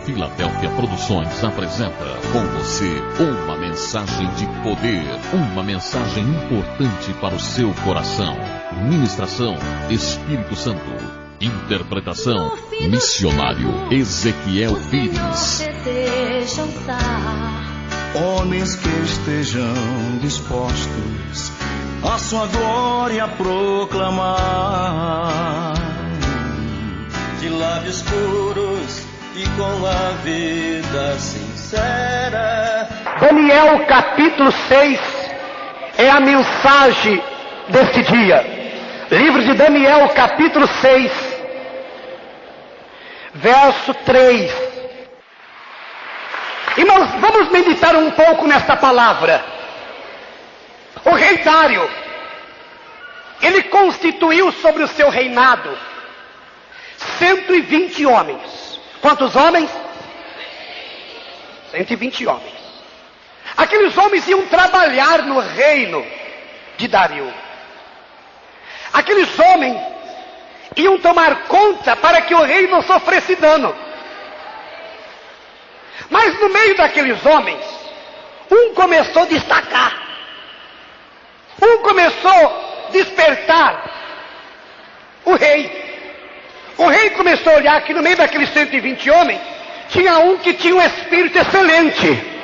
Filadélfia Produções apresenta com você uma mensagem de poder, uma mensagem importante para o seu coração. Ministração Espírito Santo. Interpretação Missionário Ezequiel Pires. Homens que estejam dispostos a sua glória proclamar, de lábios puros e com a vida sincera. Daniel capítulo 6 é a mensagem deste dia. Livro de Daniel capítulo 6, verso 3. E nós vamos meditar um pouco nesta palavra. O rei Dário, ele constituiu sobre o seu reinado 120 homens. Quantos homens? 120 homens. Aqueles homens iam trabalhar no reino de Dário. Aqueles homens iam tomar conta para que o rei não sofresse dano. Mas no meio daqueles homens, um começou a destacar. Um começou a despertar o rei. O rei começou a olhar que no meio daqueles 120 homens, tinha um que tinha um espírito excelente.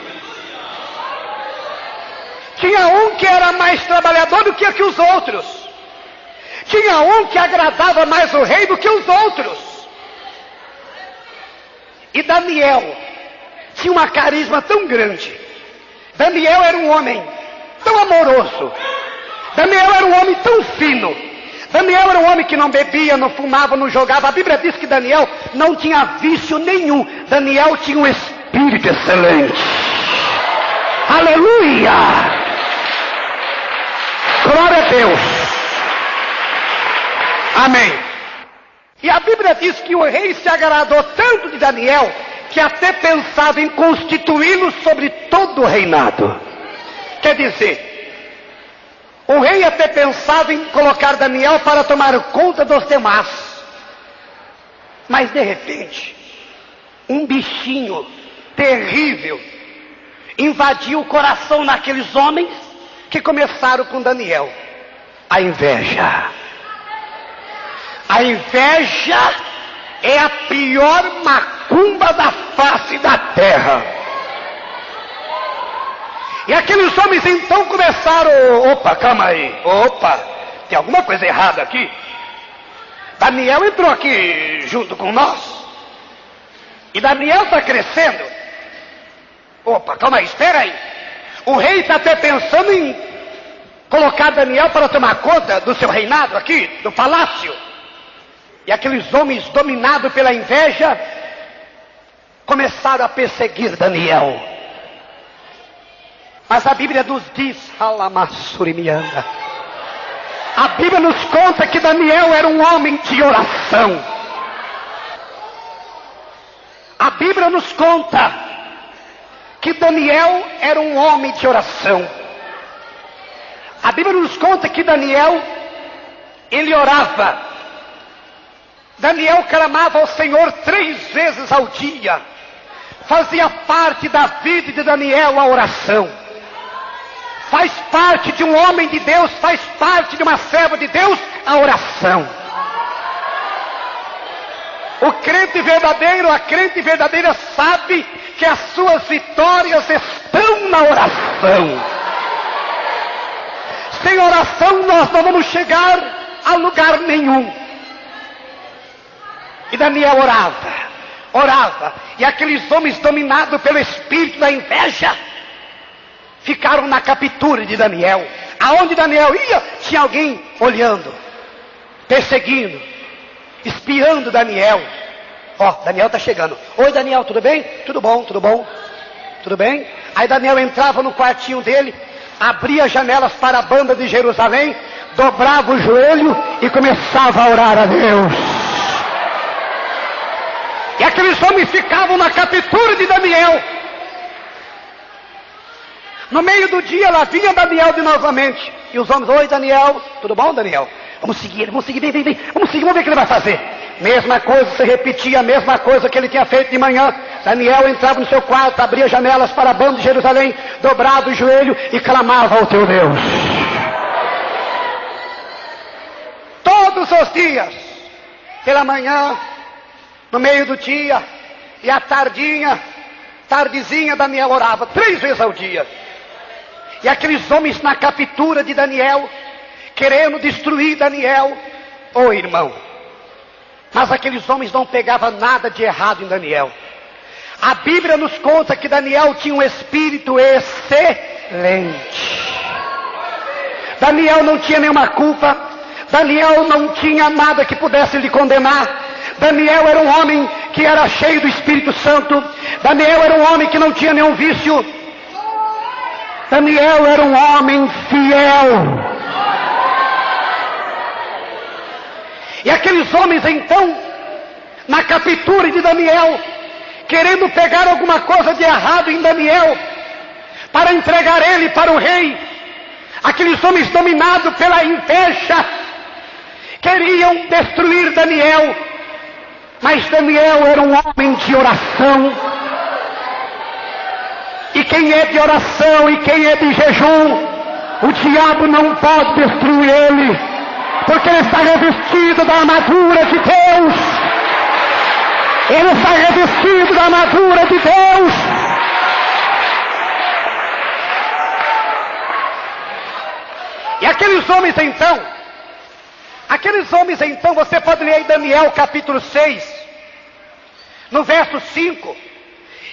Tinha um que era mais trabalhador do que os outros. Tinha um que agradava mais o rei do que os outros. E Daniel tinha uma carisma tão grande. Daniel era um homem tão amoroso. Daniel era um homem tão fino. Daniel era um homem que não bebia, não fumava, não jogava. A Bíblia diz que Daniel não tinha vício nenhum. Daniel tinha um espírito excelente. Aleluia! Glória a Deus! Amém. E a Bíblia diz que o rei se agradou tanto de Daniel que até pensava em constituí-lo sobre todo o reinado. Quer dizer, o rei até pensava em colocar Daniel para tomar conta dos demais. Mas de repente, um bichinho terrível invadiu o coração naqueles homens que começaram com Daniel. A inveja. A inveja é a pior macumba da face da terra. E aqueles homens então começaram, opa, calma aí, opa, tem alguma coisa errada aqui. Daniel entrou aqui junto com nós. E Daniel está crescendo. Opa, calma aí, espera aí. O rei está até pensando em colocar Daniel para tomar conta do seu reinado aqui, do palácio. E aqueles homens dominados pela inveja começaram a perseguir Daniel. Mas a Bíblia nos diz, Alamassurimianda, a Bíblia nos conta que Daniel era um homem de oração. A Bíblia nos conta que Daniel era um homem de oração. A Bíblia nos conta que Daniel, ele orava. Daniel clamava ao Senhor 3 vezes ao dia. Fazia parte da vida de Daniel a oração. Faz parte de um homem de Deus, faz parte de uma serva de Deus, a oração. O crente verdadeiro, a crente verdadeira sabe que as suas vitórias estão na oração. Sem oração nós não vamos chegar a lugar nenhum. E Daniel orava, e aqueles homens dominados pelo espírito da inveja ficaram na captura de Daniel. Aonde Daniel ia, tinha alguém olhando, perseguindo, espiando Daniel. Ó, Daniel está chegando. Oi, Daniel, tudo bem? Tudo bom, tudo bom. Tudo bem? Aí Daniel entrava no quartinho dele, abria as janelas para a banda de Jerusalém, dobrava o joelho e começava a orar a Deus. E aqueles homens ficavam na captura de Daniel. No meio do dia, lá vinha Daniel de novamente. E os homens, oi Daniel, tudo bom Daniel? Vamos seguir, vem, vamos seguir, vamos ver o que ele vai fazer. Mesma coisa se repetia, a mesma coisa que ele tinha feito de manhã. Daniel entrava no seu quarto, abria janelas para a banda de Jerusalém, dobrava o joelho e clamava ao teu Deus. Todos os dias, pela manhã, no meio do dia e à tardezinha, Daniel orava 3 vezes ao dia. E aqueles homens na captura de Daniel, querendo destruir Daniel, oh irmão, mas aqueles homens não pegavam nada de errado em Daniel. A Bíblia nos conta que Daniel tinha um espírito excelente. Daniel não tinha nenhuma culpa. Daniel não tinha nada que pudesse lhe condenar. Daniel era um homem que era cheio do Espírito Santo. Daniel era um homem que não tinha nenhum vício. Daniel era um homem fiel. E aqueles homens então, na captura de Daniel, querendo pegar alguma coisa de errado em Daniel, para entregar ele para o rei, aqueles homens dominados pela inveja, queriam destruir Daniel. Mas Daniel era um homem de oração. E quem é de oração e quem é de jejum, o diabo não pode destruir ele, porque ele está revestido da armadura de Deus. Ele está revestido da armadura de Deus. E aqueles homens então, você pode ler em Daniel capítulo 6, no verso 5.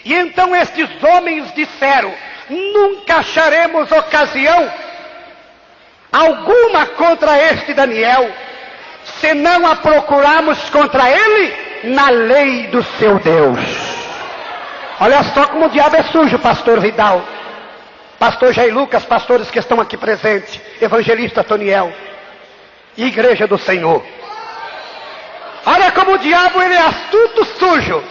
E então estes homens disseram: nunca acharemos ocasião alguma contra este Daniel, senão a procurarmos contra ele na lei do seu Deus. Olha só como o diabo é sujo, pastor Vidal, pastor Jair Lucas, pastores que estão aqui presentes, evangelista Toniel, igreja do Senhor. Olha como o diabo ele é astuto, sujo.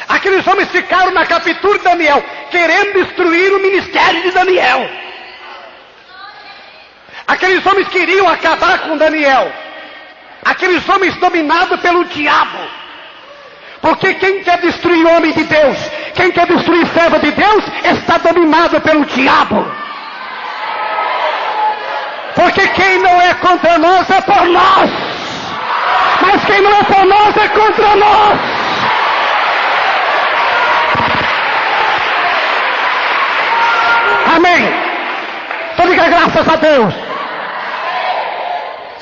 Aqueles homens ficaram na captura de Daniel, querendo destruir o ministério de Daniel. Aqueles homens queriam acabar com Daniel. Aqueles homens dominados pelo diabo. Porque quem quer destruir o homem de Deus, quem quer destruir servo de Deus, está dominado pelo diabo. Porque quem não é contra nós é por nós. Mas quem não é por nós é contra nós. Amém. Então diga graças a Deus.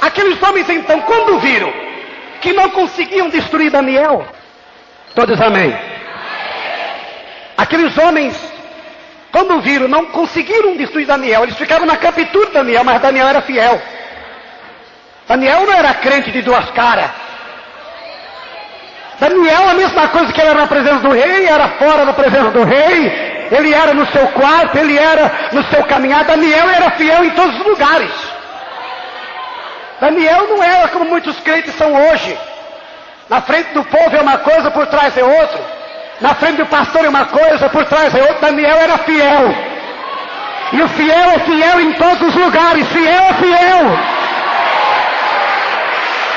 Aqueles homens então, quando viram que não conseguiam destruir Daniel, todos amém. Aqueles homens, quando viram, não conseguiram destruir Daniel. Eles ficaram na captura de Daniel, mas Daniel era fiel. Daniel não era crente de 2 caras. Daniel, a mesma coisa que ele era na presença do rei, era fora da presença do rei. Ele era no seu quarto, ele era no seu caminhar. Daniel era fiel em todos os lugares. Daniel não era como muitos crentes são hoje. Na frente do povo é uma coisa, por trás é outra. Na frente do pastor é uma coisa, por trás é outra. Daniel era fiel. E o fiel é fiel em todos os lugares. Fiel é fiel.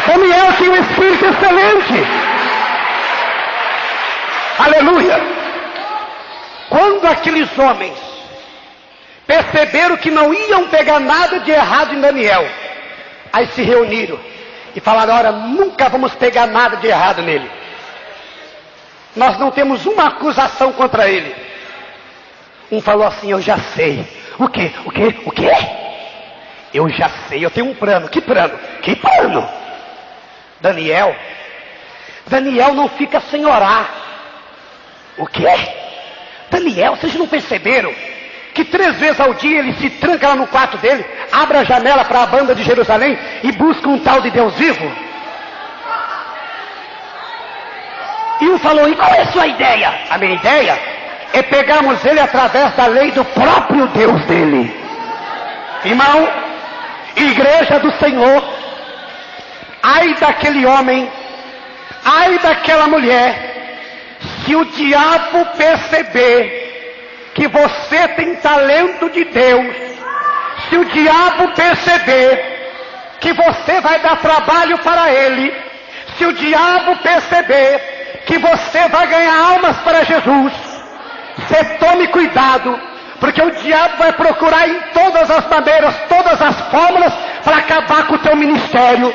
Daniel tinha um espírito excelente. Aleluia. Quando aqueles homens perceberam que não iam pegar nada de errado em Daniel, aí se reuniram e falaram: olha, nunca vamos pegar nada de errado nele. Nós não temos uma acusação contra ele. Um falou assim: eu já sei. O quê? Eu já sei, eu tenho um plano. Que plano? Que plano? Daniel não fica sem orar. O quê? Daniel, vocês não perceberam que 3 vezes ao dia ele se tranca lá no quarto dele, abre a janela para a banda de Jerusalém e busca um tal de Deus vivo? E um falou: e qual é a sua ideia? A minha ideia é pegarmos ele através da lei do próprio Deus dele. Irmão, igreja do Senhor, ai daquele homem, ai daquela mulher, se o diabo perceber que você tem talento de Deus, se o diabo perceber que você vai dar trabalho para ele, Se o diabo perceber que você vai ganhar almas para Jesus, você tome cuidado, porque o diabo vai procurar em todas as maneiras, todas as fórmulas, para acabar com o teu ministério.